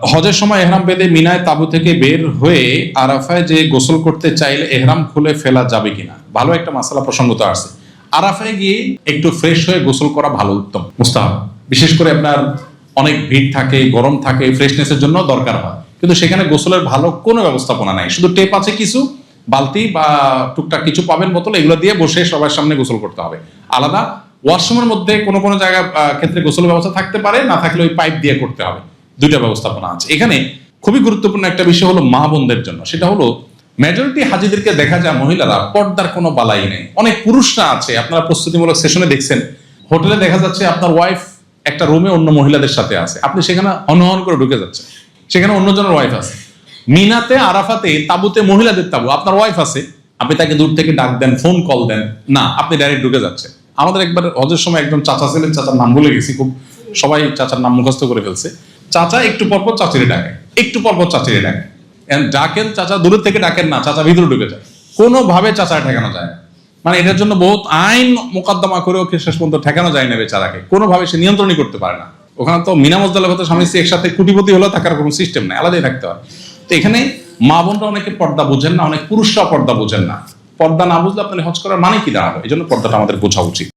হজের সময় এহরাম বেঁধে মিনায় তাঁবু থেকে বের হয়ে আরাফায় যে গোসল করতে চাইলে এহরাম খুলে ফেলা যাবে কিনা? ভালো একটা মাসালা প্রসঙ্গত আছে। আরাফায় গিয়ে একটু ফ্রেশ হয়ে গোসল করা ভালো, উত্তম, মুস্তাহাব। বিশেষ করে আপনার অনেক ভিড় থাকে, গরম থাকে, ফ্রেশনেসের জন্য দরকার হয়, কিন্তু সেখানে গোসলের ভালো কোনো ব্যবস্থাপনা নাই। শুধু টেপ আছে, কিছু বালতি বা টুকটাক কিছু পাবেন বোতল, এগুলো দিয়ে বসে সবার সামনে গোসল করতে হবে। আলাদা ওয়াশরুমের মধ্যে কোনো কোনো জায়গা ক্ষেত্রে গোসলের ব্যবস্থা থাকতে পারে, না থাকলে ওই পাইপ দিয়ে করতে হবে। দুইটা ব্যবস্থাপনা আছে। এখানে খুবই গুরুত্বপূর্ণ একটা বিষয় হলো মা বোনদের জন্য, সেটা হলো মেজরিটি হাজিদেরকে দেখা যায় মহিলারা পর্দার কোনো বালাই নেই। অনেক পুরুষরা আছে, আপনারা প্রস্তুতিমূলক সেশনে দেখছেন, হোটেলে দেখা যাচ্ছে আপনার ওয়াইফ একটা রুমে অন্য মহিলাদের সাথে আছে, আপনি সেখানে হনহন করে ঢুকে যাচ্ছেন, সেখানে অন্যজনের ওয়াইফ আছে। মিনাতে আরাফাতে তাঁবুতে মহিলাদের তাঁবু, আপনার ওয়াইফ আছে, আপনি তাকে দূর থেকে ডাক দেন, ফোন কল দেন না, আপনি ডাইরেক্ট ঢুকে যাচ্ছেন। আমাদের একবার হজের সময় একজন চাচা ছিলেন, চাচার নাম ভুলে গেছি, খুব সবাই চাচার নাম মুখস্থ করে ফেলছে। চাচা একটু পরপর চাচিরে ডাকে, একটু পরপর চাচিরে ডাকে, ডাকেন চাচা, দূরের থেকে ডাকেন না, চাচা ভিতরে ঢুকে যায়। কোনোভাবে চাচা ঠেকানো যায় না। মানে এটার জন্য বহুত আইন মোকদ্দমা করেও শেষ পর্যন্ত ঠেকানো যায় না বেচারাকে, কোনোভাবে সে নিয়ন্ত্রণই করতে পারে না। ওখানে তো মিনা মুজদালিফাতে স্বামী স্ত্রী একসাথে কোটিপতি হলেও থাকার কোনো সিস্টেম নাই, আলাদাই থাকতে হয়। তো এখানে মা বোনরা অনেকে পর্দা বোঝেন না, অনেক পুরুষরা পর্দা বোঝেন না। পর্দা না বুঝলে আপনার হজ করার মানে কি দাঁড়াবে? এই জন্য পর্দাটা আমাদের বোঝা উচিত।